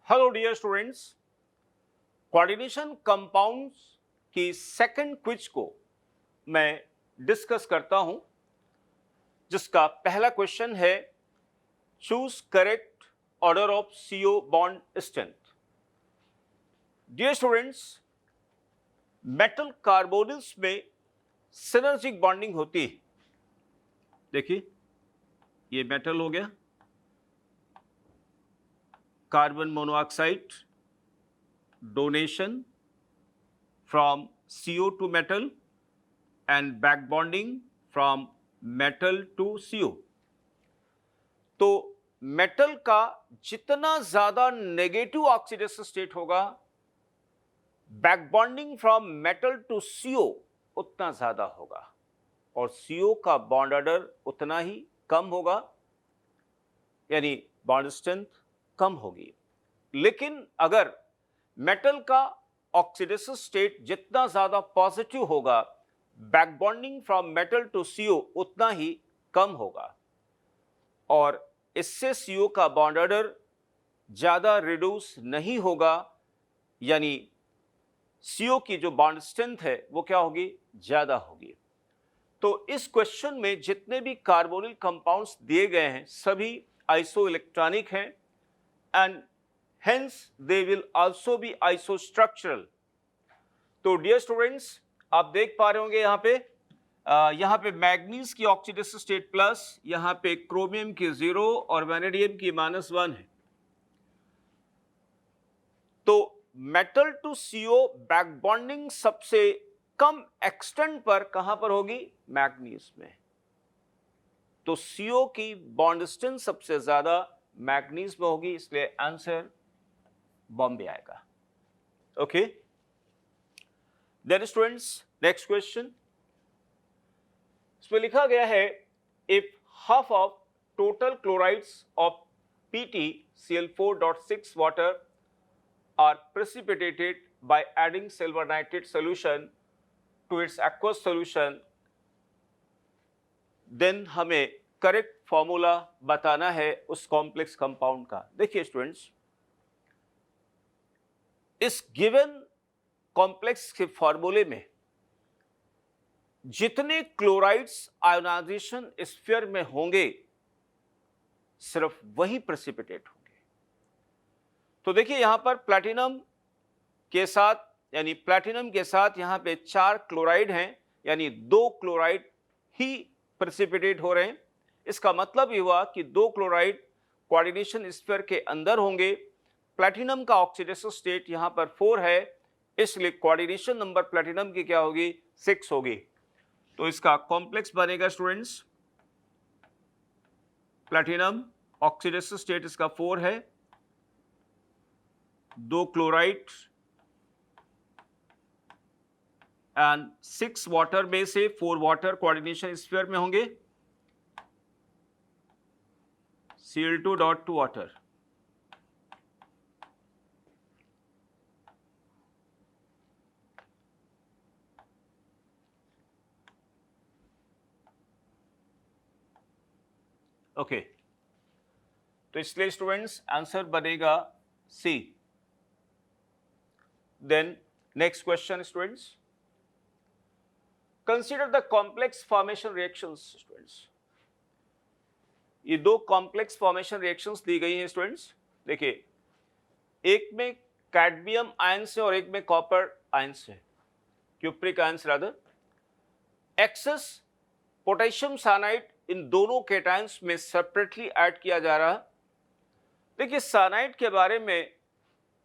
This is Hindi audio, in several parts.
Hello dear students, coordination compounds की सेकंड क्विज को मैं डिस्कस करता हूं, जिसका पहला क्वेश्चन है choose correct order of CO bond strength. Dear students, metal carbonyls में सिनर्जिक बॉन्डिंग होती है। देखिए, ये मेटल हो गया, carbon monoxide donation from CO to metal and back bonding from metal to CO। तो मेटल का जितना ज्यादा नेगेटिव ऑक्सीडेशन स्टेट होगा, back bonding from metal to CO उतना ज्यादा होगा और CO का बॉन्ड ऑर्डर उतना ही कम होगा, यानी बॉन्ड स्ट्रेंथ कम होगी। लेकिन अगर मेटल का ऑक्सीडेशन स्टेट जितना ज्यादा पॉजिटिव होगा, back bonding from metal to CO उतना ही कम होगा और इससे CO का बॉन्ड ऑर्डर ज्यादा रिड्यूस नहीं होगा, यानी CO की जो बॉन्ड स्ट्रेंथ है वो क्या होगी, ज्यादा होगी। तो इस क्वेश्चन में जितने भी कार्बोनिल कंपाउंड्स दिए गए हैं सभी आइसो इलेक्ट्रॉनिक हैं and hence they will also be isostructural। तो डियर स्टूडेंट्स, आप देख पा रहे होंगे यहाँ पे मैग्नीज की ऑक्सीडेशन स्टेट प्लस, यहाँ पे क्रोमियम की 0 और वैनेडियम की -1 है। तो metal to CO back bonding सबसे कम एक्सटेंट पर कहां पर होगी, मैग्नीज में। तो CO की बॉन्ड स्ट्रेंथ सबसे ज्यादा मैग्नीज में होगी, इसलिए आंसर बॉम्बे आएगा। Okay, then students, next question. इसमें लिखा गया है if half of total chlorides of PtCl4.6 water are precipitated by adding silver nitrate solution to its aqueous solution, then हमें करेक्ट फॉर्मूला बताना है उस कॉम्प्लेक्स कंपाउंड का। देखिए स्टूडेंट्स, इस गिवन कॉम्प्लेक्स के फॉर्मूले में जितने क्लोराइड्स आयोनाइजेशन स्फीयर में होंगे सिर्फ वही प्रेसिपिटेट होंगे। तो देखिए यहां पर प्लैटिनम के साथ, यानी प्लैटिनम के साथ यहां पे 4 क्लोराइड हैं, यानी 2 क्लोराइड ही प्रेसिपिटेट हो रहे हैं। इसका मतलब ये हुआ कि 2 क्लोराइड कोऑर्डिनेशन स्फीयर के अंदर होंगे। प्लैटिनम का ऑक्सीडेशन स्टेट यहां पर 4 है, इसलिए कोऑर्डिनेशन नंबर प्लैटिनम की क्या होगी, 6 होगी। तो इसका कॉम्प्लेक्स बनेगा स्टूडेंट्स, प्लैटिनम ऑक्सीडेशन स्टेट इसका 4 है, 2 क्लोराइड एंड 6 वाटर में से 4 वाटर कोऑर्डिनेशन स्फीयर में होंगे, Cl2.2 वाटर। ओके, तो इसलिए स्टूडेंट्स आंसर बनेगा C। Then next question students, consider the complex formation reactions. Students, ये 2 कॉम्प्लेक्स फॉर्मेशन रिएक्शंस दी गई हैं स्टूडेंट्स। देखिए, एक में कैडमियम आयंस है और एक में कॉपर आयंस है, cupric ions rather. Excess potassium cyanide इन दोनों केटायंस में सेपरेटली ऐड किया जा रहा है। देखिए, साइनाइड के बारे में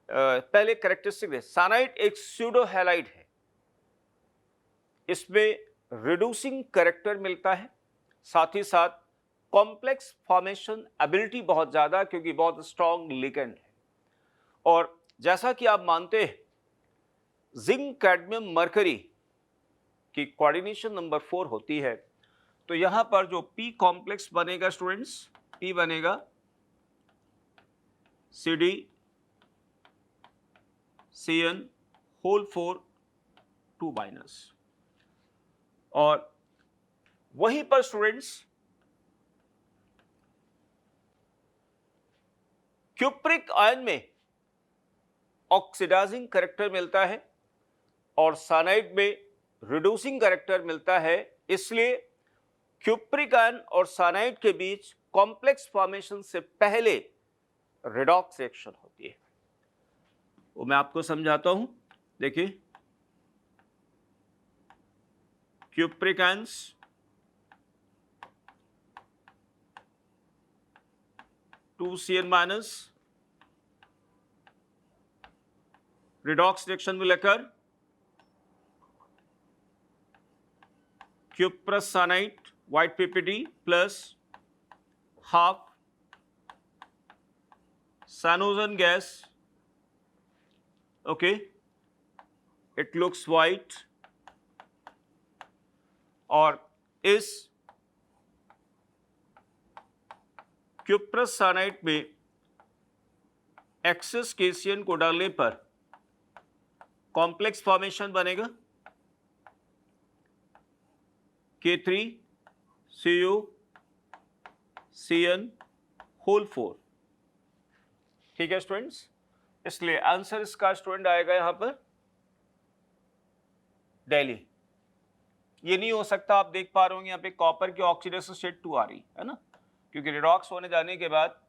पहले कैरेक्टरिस्टिक है। साइनाइड एक स्यूडो हैलाइड है, इसमें रिड्यूसिंग कैरेक्टर मिलता है, साथ ही साथ कॉम्प्लेक्स फॉर्मेशन एबिलिटी बहुत ज्यादा, क्योंकि बहुत स्ट्रॉन्ग लिगेंड है। और जैसा कि आप मानते हैं, जिंक कैडमियम मरकरी की कोऑर्डिनेशन नंबर 4 होती है। तो यहां पर जो P कॉम्प्लेक्स बनेगा स्टूडेंट्स, P बनेगा CdCN होल 4 2-। और वहीं पर स्टूडेंट्स क्यूप्रिक आयन में ऑक्सीडाइजिंग कैरेक्टर मिलता है और साइनाइड में रिड्यूसिंग कैरेक्टर मिलता है, इसलिए क्यूप्रिक आयन और साइनाइड के बीच कॉम्प्लेक्स फॉर्मेशन से पहले रेडॉक्स रिएक्शन होती है। वो मैं आपको समझाता हूं। देखिए, cupric ions 2Cn minus, redox reaction will occur. Cuprous cyanide, white PPD plus half cyanogen gas. Okay, it looks white. और इस क्यूप्रस साइनाइड में एक्सेस केसियन को डालने पर कॉम्प्लेक्स फॉर्मेशन बनेगा K3CuCN होल 4। ठीक है स्टूडेंट्स, इसलिए आंसर इसका स्टूडेंट आएगा यहां पर डेली। ये नहीं हो सकता, आप देख पा रहे होंगे यहाँ पे कॉपर की ऑक्सीडेशन स्टेट 2 आ रही है ना, क्योंकि रिडॉक्स होने जाने के बाद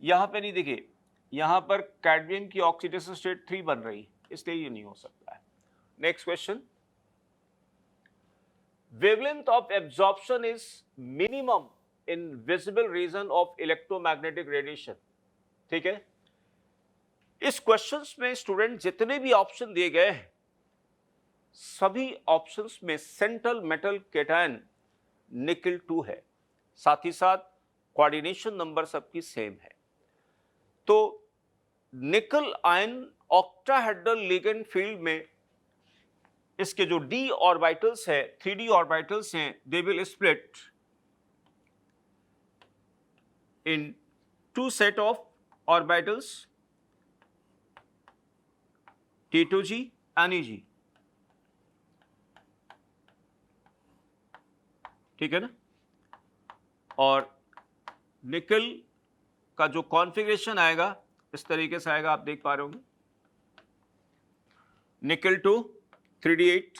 यहां पे नहीं, देखिए यहां पर कैडमियम की ऑक्सीडेशन स्टेट 3 बन रही, इसलिए ये नहीं हो सकता है। Next question, wavelength of absorption is minimum in visible region of electromagnetic radiation। ठीक है, इस क्वेश्चंस में स्टूडेंट जितने भी ऑप्शन दिए गए हैं सभी ऑप्शंस में सेंट्रल मेटल कैटायन निकल 2 है, साथ ही साथ कोऑर्डिनेशन नंबर सबकी सेम है। तो निकल आयन ऑक्टाहेड्रल लिगेंड फील्ड में इसके जो d ऑर्बिटल्स है, 3d ऑर्बिटल्स हैं, they will split in 2 set of orbitals T2G and EG। ठीक है ना, और निकल का जो कॉन्फ़िगरेशन आएगा इस तरीके से आएगा, आप देख पा रहे होंगे, निकल 2 3d8,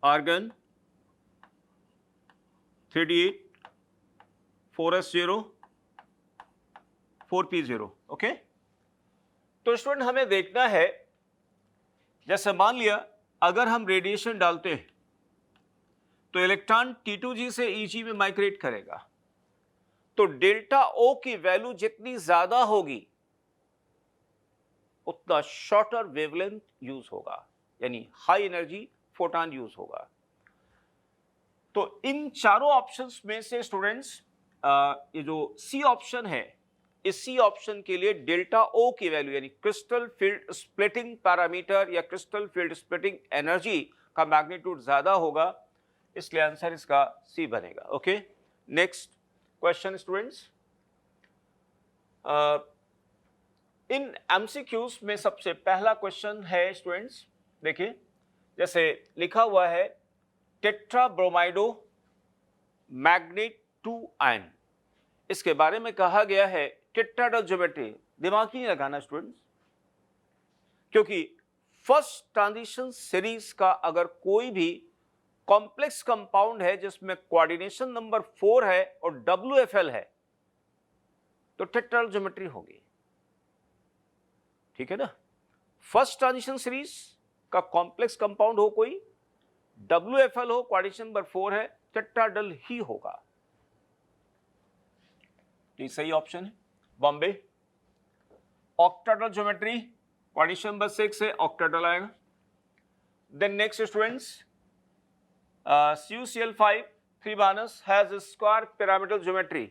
argon 3d8 4s0 4p0। Okay, तो स्टूडेंट हमें देखना है, जैसे मान लिया अगर हम रेडिएशन डालते हैं तो इलेक्ट्रॉन T2G से EG में माइग्रेट करेगा, तो डेल्टा O की वैल्यू जितनी ज्यादा होगी उतना शॉर्टर वेवलेंथ यूज होगा, यानी हाई एनर्जी फोटॉन यूज होगा। तो इन चारों ऑप्शंस में से स्टूडेंट्स ये जो सी ऑप्शन है, इस सी ऑप्शन के लिए डेल्टा ओ की वैल्यू यानी क्रिस्टल फील्ड स्प्लिटिंग पैरामीटर या क्रिस्टल फील्ड स्प्लिटिंग एनर्जी का मैग्नीट्यूड ज्यादा होगा, इसलिए आंसर इसका सी बनेगा। ओके, नेक्स्ट क्वेश्चन स्टूडेंट्स, इन एमसीक्यूज में सबसे पहला क्वेश्चन है स्टूडेंट्स, देखिए जैसे लिखा हुआ है टेट्राब्रोमाइडो मैग्नेट 2 आयन, इसके बारे में कहा गया है टेट्राहेड्रल ज्योमेट्री। दिमाग नहीं लगाना स्टूडेंट्स, क्योंकि फर्स्ट ट्रांजिशन सीरीज का अगर कोई भी कॉम्प्लेक्स कंपाउंड है जिसमें कोऑर्डिनेशन नंबर 4 है और WFL है तो टेट्राहेड्रल ज्योमेट्री होगी। ठीक है ना, फर्स्ट ट्रांजिशन सीरीज का कॉम्प्लेक्स कंपाउंड हो कोई, WFL हो, कोऑर्डिनेशन नंबर 4 है, टेट्राहेड्रल ही होगा। ये सही ऑप्शन है बॉम्बे। ऑक्टाहेड्रल ज्योमेट्री कोऑर्डिनेशन नंबर 6 है, ऑक्टाहेड्रल आएगा। Then next students, CuCl5 3 minus has square pyramidal geometry,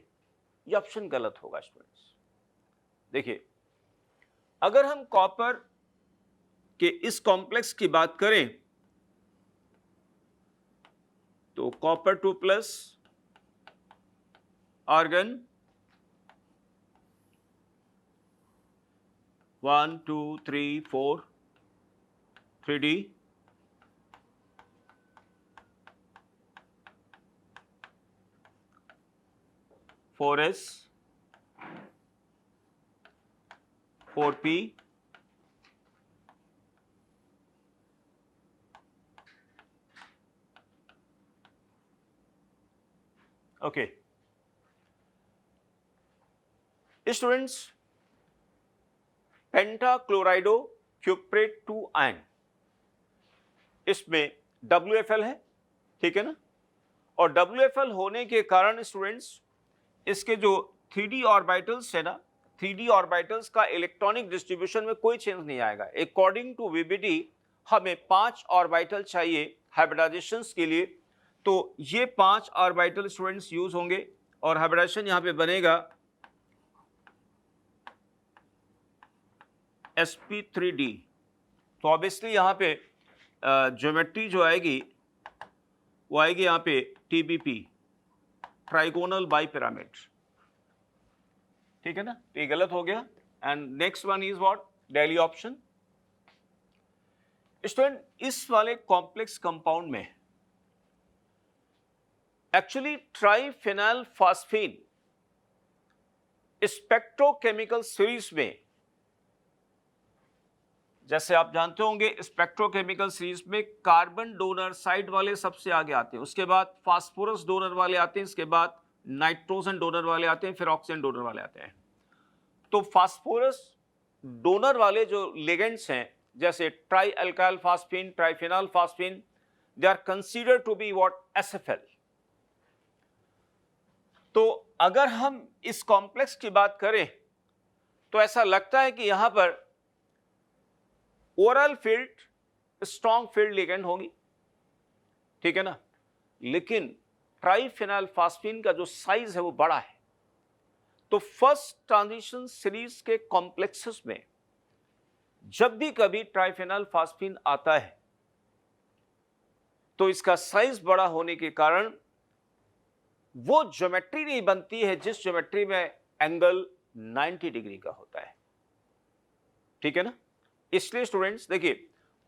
ये ऑप्शन गलत होगा स्टूडेंट्स। देखिए अगर हम कॉपर के इस कॉम्प्लेक्स की बात करें तो copper 2 plus argon 1 2 3 4 3d 4s 4p okay students, pentachloridocuprate क्यूप्रेट 2 आयन, इसमें WFL है, ठीक है ना। और WFL होने के कारण स्टूडेंट्स इसके जो 3d ऑर्बिटल्स है ना, 3d ऑर्बिटल्स का इलेक्ट्रॉनिक डिस्ट्रीब्यूशन में कोई चेंज नहीं आएगा। अकॉर्डिंग टू VBD हमें 5 ऑर्बिटल चाहिए हाइब्रिडाइजेशन के लिए, तो ये 5 ऑर्बिटल स्टूडेंट्स यूज होंगे और हाइब्रिडाइजेशन यहां पे बनेगा sp3d। तो ऑब्वियसली यहां पे ज्योमेट्री जो आएगी वो आएगी यहां पे TBP, ट्राइगोनल बाई पिरामिड, ठीक है ना। तो ये गलत हो गया। And next one is what, daily option. Student, इस वाले कॉम्प्लेक्स कंपाउंड में एक्चुअली ट्राइफेनल फास्फीन स्पेक्ट्रोकेमिकल सीरीज में, जैसे आप जानते होंगे स्पेक्ट्रोकेमिकल सीरीज में कार्बन डोनर साइड वाले सबसे आगे आते हैं, उसके बाद फास्फोरस डोनर वाले आते हैं, इसके बाद नाइट्रोजन डोनर वाले आते हैं, फिर ऑक्सीजन डोनर वाले आते हैं। तो फास्फोरस डोनर वाले जो लिगेंड्स हैं, जैसे tri alkyl phosphine, triphenyl phosphine, they are considered to be what, SFL। तो अगर हम इस कॉम्प्लेक्स की बात करें तो ऐसा लगता है कि यहां पर oral field strong field ligand होगी, ठीक है ना। लेकिन ट्राइफेनल फास्फीन का जो साइज है वो बड़ा है। तो फर्स्ट ट्रांजिशन सीरीज के कॉम्प्लेक्सेस में जब भी कभी ट्राइफेनल फास्फीन आता है तो इसका साइज बड़ा होने के कारण वो ज्योमेट्री नहीं बनती है जिस ज्योमेट्री में एंगल 90 डिग्री का होता है, ठीक है ना। इसलिए स्टूडेंट्स देखिए,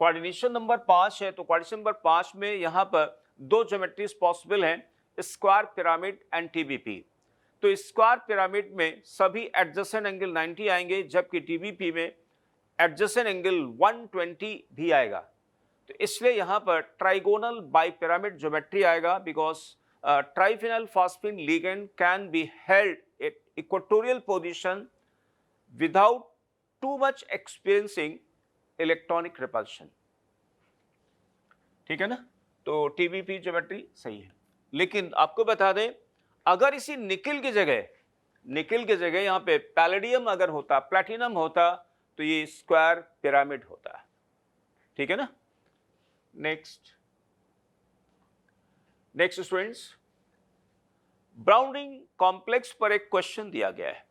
कोऑर्डिनेशन नंबर 5 है, तो कोऑर्डिनेशन नंबर 5 में यहां पर 2 ज्योमेट्रीज पॉसिबल हैं, स्क्वायर पिरामिड एंड TBP। तो स्क्वायर पिरामिड में सभी एडजेसेंट एंगल 90 आएंगे, जबकि TBP में एडजेसेंट एंगल 120 भी आएगा। तो इसलिए यहां पर ट्राइगोनल बाई पिरामिड ज्योमेट्री आएगा, because triphenyl phosphine ligand can be held at equatorial position without too much experiencing electronic repulsion, ठीक है ना। तो TBP ज्योमेट्री सही है। लेकिन आपको बता दें, अगर इसी निकिल की जगह यहां पे पैलेडियम अगर होता, प्लैटिनम होता, तो ये स्क्वायर पिरामिड होता, ठीक है ना। नेक्स्ट स्टूडेंट्स, ब्राउनिंग कॉम्प्लेक्स पर एक क्वेश्चन दिया गया है।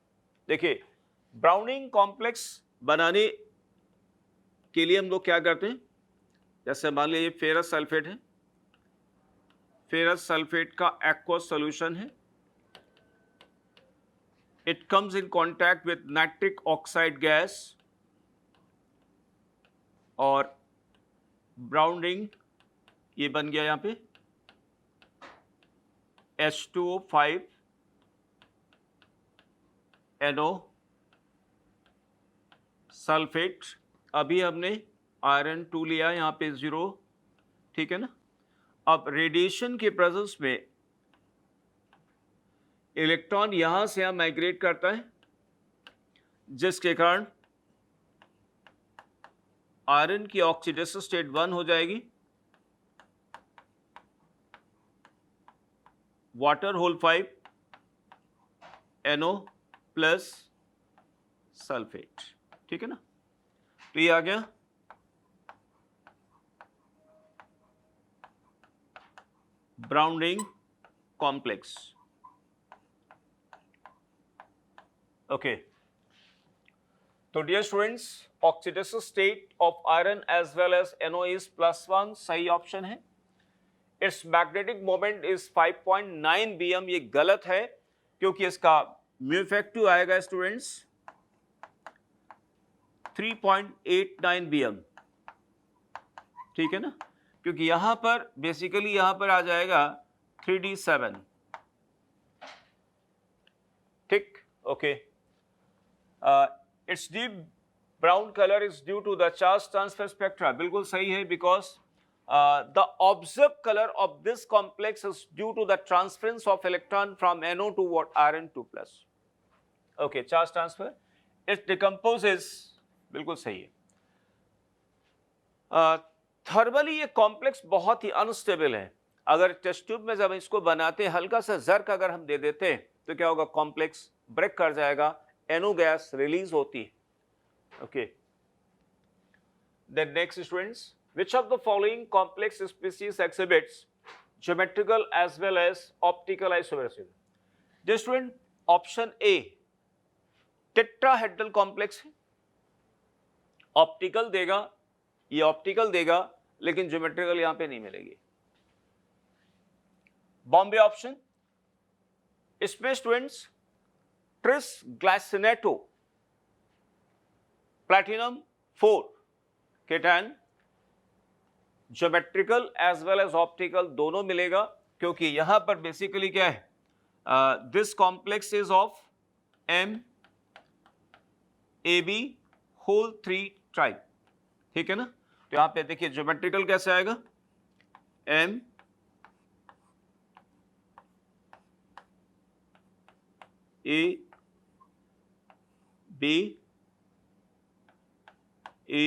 देखिए, ब्राउनिंग कॉम्प्लेक्स बनाने के लिए हम लोग क्या करते हैं, जैसे मान लीजिए फेरस सल्फेट है, फेरस सल्फेट का एक्वस सॉल्यूशन है, it comes in contact with nitric oxide gas और ब्राउनिंग ये बन गया यहां पे H2O5 NO सल्फेट। अभी हमने आयरन 2 लिया, यहाँ पे 0, ठीक है ना। अब रेडिएशन के प्रेजेंस में इलेक्ट्रॉन यहां से यहां माइग्रेट करता है, जिसके कारण आयरन की ऑक्सीडेशन स्टेट 1 हो जाएगी, water whole 5 NO plus sulphate, ठीक है ना। तो ये आ गया ब्राउनिंग कॉम्प्लेक्स, ओके। तो dear students, oxidation state of iron as well as NO is +1 सही ऑप्शन है। It's magnetic moment is 5.9 bm, ये गलत है क्योंकि इसका म्यू इफेक्टिव आएगा स्टूडेंट्स 3.89 bm, ठीक है ना, क्योंकि यहां पर बेसिकली यहां पर आ जाएगा 3d7, ठीक, okay. It's deep brown color is due to the charge transfer spectra. बिल्कुल सही है, because the observed color of this complex is due to the transference of electron from NO to what Rn2 plus. Okay, charge transfer. It decomposes. बिल्कुल सही है. थर्मली ये कॉम्प्लेक्स बहुत ही अनस्टेबल है. अगर टेस्ट ट्यूब में जब इसको बनाते हैं, हल्का सा जर्क अगर हम दे देते हैं तो क्या होगा, कॉम्प्लेक्स ब्रेक कर जाएगा, NO गैस रिलीज होती है. Okay, then next students, which of the following complex species exhibits geometrical as well as optical isomerism? Dear student, option A tetrahedral complex है. ऑप्टिकल देगा, ये ऑप्टिकल देगा, लेकिन ज्योमेट्रिकल यहां पे नहीं मिलेगी. बॉम्बे ऑप्शन, इसमें students tris glycinato platinum 4 cation geometrical as well as optical दोनों मिलेगा, क्योंकि यहां पर बेसिकली क्या है, this complex is of M AB whole 3 tribe. ठीक है ना. तो यहां पे देखिए ज्योमेट्रिकल कैसे आएगा, M A B A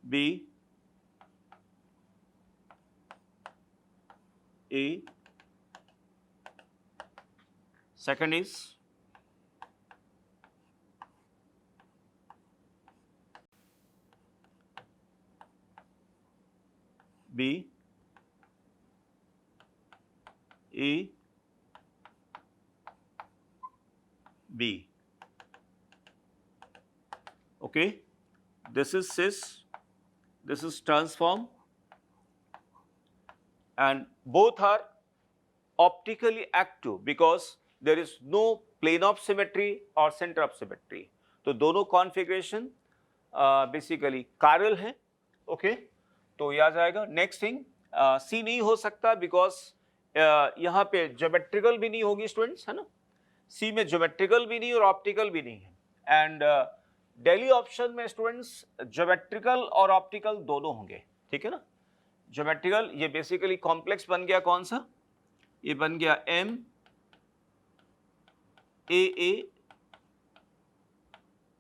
B A. Second is B A B. Okay, this is cis, this is transform, and both are optically active because there is no plane of symmetry or center of symmetry. तो दोनों कॉन्फ़िगरेशन बेसिकली chiral है. ओके, तो ये आ जाएगा. नेक्स्ट थिंग, सी नहीं हो सकता बिकॉज यहाँ पे ज्योमेट्रिकल भी नहीं होगी स्टूडेंट्स, है ना. सी में ज्योमेट्रिकल भी नहीं और ऑप्टिकल भी नहीं है. एंड दिल्ली ऑप्शन में स्टूडेंट्स ज्योमेट्रिकल और ऑप्टिकल दोनों होंगे. ठीक है ना. ज्योमेट्रिकल ये बेसिकली कॉम्प्लेक्स बन गया, कौन सा, ये बन गया M AA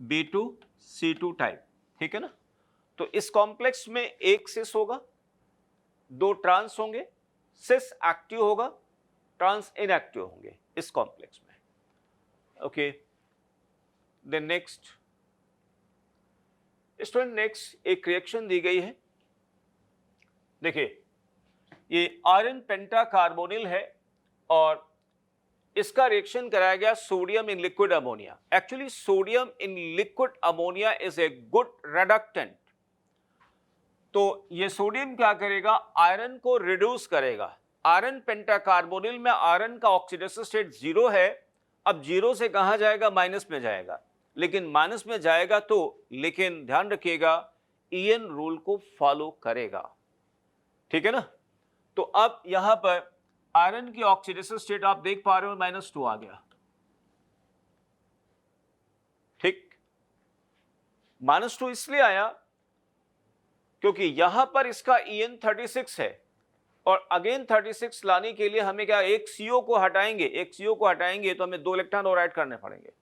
B2 C2 type. ठीक है ना. तो इस कॉम्प्लेक्स में एक सिस होगा, दो ट्रांस होंगे, सिस एक्टिव होगा, ट्रांस इनएक्टिव होंगे इस कॉम्प्लेक्स में. Okay, then next student, next एक रिएक्शन दी गई है. देखिए ये आयरन पेंटाकार्बोनिल है और इसका रिएक्शन कराया गया sodium in liquid ammonia. Actually sodium in liquid ammonia is a good reductant. तो ये सोडियम क्या करेगा, आयरन को रिड्यूस करेगा. आयरन पेंटाकार्बोनिल में आयरन का ऑक्सीडेशन स्टेट 0 है. अब 0 से कहां जाएगा, माइनस में जाएगा. लेकिन माइनस में जाएगा तो, लेकिन ध्यान रखिएगा ईएन रूल को फॉलो करेगा. ठीक है ना. तो अब यहां पर आयरन की ऑक्सीडेशन स्टेट आप देख पा रहे हो, -2 आ गया. ठीक, -2 इसलिए आया क्योंकि यहां पर इसका EN 36 है और अगेन 36 लाने के लिए हमें क्या, एक CO को हटाएंगे, तो हमें 2 इलेक्ट्रॉन और ऐड करने पड़ेंगे.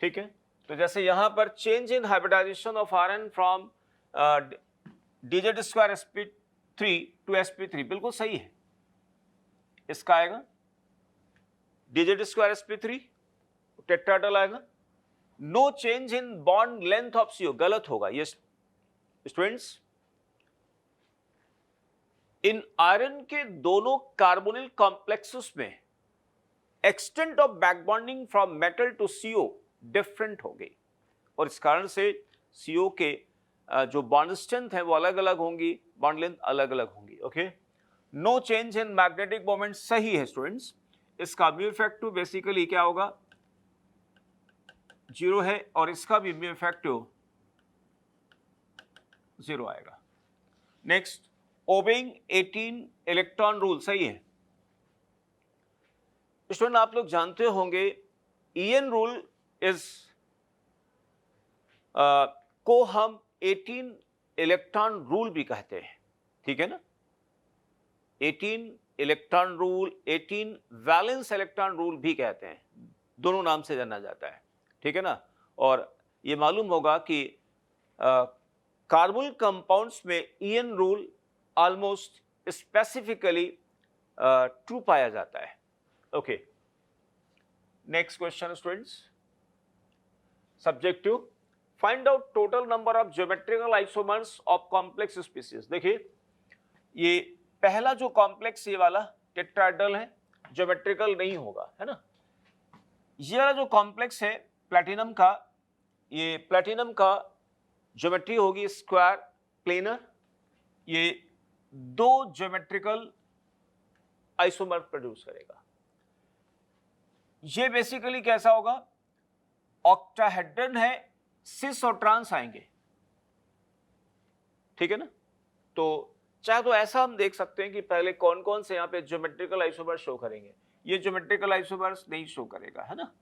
ठीक है. तो जैसे यहां पर change in hybridisation of iron from DZ² sp3 to sp3 बिल्कुल सही है. इसका आएगा DZ² sp3 टेट्राहेड्रल आएगा. No change in bond length of CO गलत होगा. ये स्टूडेंट्स, इन आयरन के दोनों कार्बोनिल कॉम्प्लेक्सेस में extent of back bonding from metal to CO different हो गई और इस कारण से CO के जो बॉन्ड स्ट्रेंथ है वो अलग अलग होंगी, बॉन्ड लेंथ अलग अलग होंगी. Okay, no change in magnetic moment सही है स्टूडेंट्स. इसका म्यू इफेक्टिव बेसिकली क्या होगा, 0 है और इसका भी म्यू इफेक्टिव 0 आएगा. नेक्स्ट, ओबेइंग 18 इलेक्ट्रॉन रूल सही है. स्टूडेंट आप लोग जानते होंगे EN रूल इज को हम 18 इलेक्ट्रॉन रूल भी कहते हैं, ठीक है ना। 18 electron rule, 18 valence electron rule भी कहते हैं, दोनों नाम से जाना जाता है, ठीक है ना। और ये मालूम होगा कि कार्बोनिल कंपाउंड्स में EAN rule almost specifically true पाया जाता है। Okay, next question students, subject to find out total number of geometrical isomers of complex species. देखिए, ये पहला जो कॉम्प्लेक्स ये वाला टेट्राहेड्रल है, ज्योमेट्रिकल नहीं होगा, है ना। ये वाला जो कॉम्प्लेक्स है प्लैटिनम का, ये प्लैटिनम का ज्योमेट्री होगी स्क्वायर प्लेनर। ये दो ज्योमेट्रिकल आइसोमर प्रोड्यूस करेगा। ये बेसिकली कैसा होगा, ऑक्टाहेड्रन है, सिस और ट्रांस आएंगे, ठीक है ना। तो चाहे तो ऐसा हम देख सकते हैं कि पहले कौन कौन से यहाँ पे ज्योमेट्रिकल आइसोमर शो करेंगे। ये ज्योमेट्रिकल आइसोमर्स नहीं शो करेगा, है ना।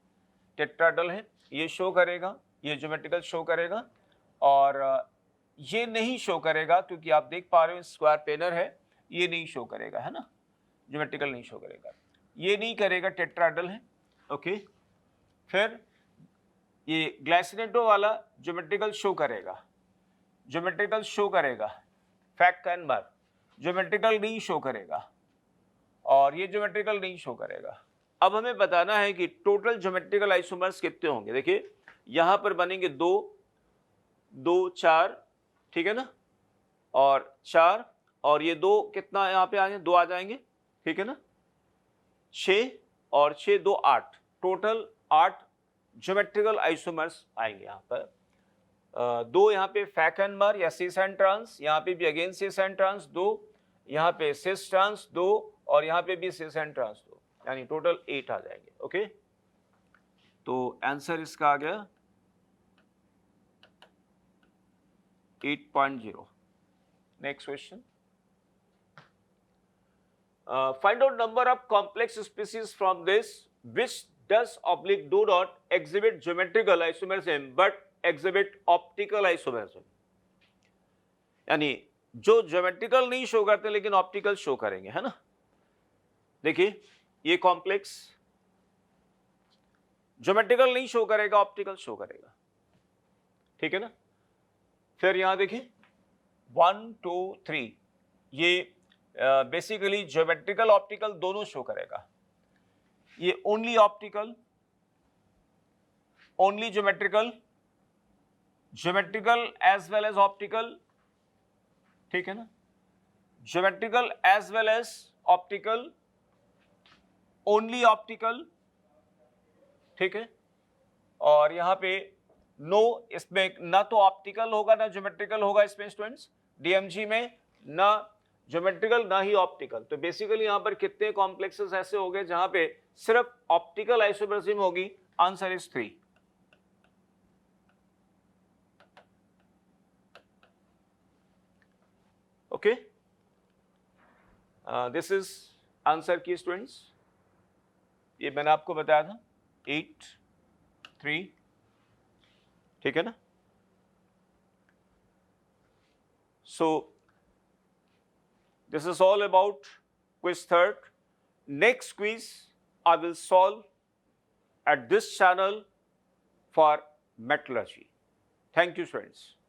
टेट्राहेड्रल है, ये शो करेगा, ये ज्योमेट्रिकल शो करेगा, और ये नहीं शो करेगा क्योंकि आप देख पा रहे हो स्क्वायर प्लेनर है, ये नहीं शो करेगा, है ना, ज्योमेट्रिकल नहीं शो करेगा, ये नहीं करेगा, टेट्राहेड्रल है। ओके, फिर ये ग्लाइसिनेटो वाला ज्योमेट्रिकल शो करेगा, ज्योमेट्रिकल शो करेगा, फैक्टनबर्ग ज्योमेट्रिकल नहीं शो करेगा, और ये ज्योमेट्रिकल नहीं शो करेगा। अब हमें बताना है कि टोटल ज्योमेट्रिकल आइसोमर्स कितने होंगे। देखिए, यहां पर बनेंगे 2 2 4, ठीक है ना, और 4, और ये 2 कितना यहाँ पे आएंगे, 2 आ जाएंगे, ठीक है ना, 6 और 6 2 8, टोटल 8 ज्योमेट्रिकल आइसोमर्स आएंगे यहाँ पर। 2 यहाँ पे फैक्टनबर्ग या सिस एंड ट्रांस, यहाँ पे भी अगेन सिस एंड ट्रांस 2, यहाँ पे सिस ट्रांस 2, और यहाँ पे भी सिस एंड ट्रांस 2, यानी टोटल 8 आ जाएंगे। ओके, तो आंसर इसका आ गया 8.0। Next question, find out number of complex species from this which does oblique do not exhibit geometrical isomerism but exhibit optical isomerism। यानी जो ज्योमेट्रिकल नहीं शो करते लेकिन ऑप्टिकल शो करेंगे, है ना। देखिए, ये कॉम्प्लेक्स ज्योमेट्रिकल नहीं शो करेगा, ऑप्टिकल शो करेगा, ठीक है ना। फिर यहां देखिए 1 2 3, ये बेसिकली ज्योमेट्रिकल ऑप्टिकल दोनों शो करेगा। ये only optical, only geometrical, geometrical as well as optical, ठीक है ना, geometrical as well as optical, only optical, ठीक है। और यहां पे नो, इसमें ना तो ऑप्टिकल होगा ना ज्योमेट्रिकल होगा इसमें स्टूडेंट्स, डीएमजी में ना ज्योमेट्रिकल ना ही ऑप्टिकल। तो बेसिकली यहां पर कितने कॉम्प्लेक्सेस ऐसे हो गए जहां पे सिर्फ ऑप्टिकल आइसोमरिज्म होगी। Answer is 3। Okay, this is answer की स्टूडेंट्स, ये मैंने आपको बताया था 8 3, ठीक है ना। सो this is all about quiz 3rd. Next quiz I will solve at this channel for metallurgy. Thank you, friends.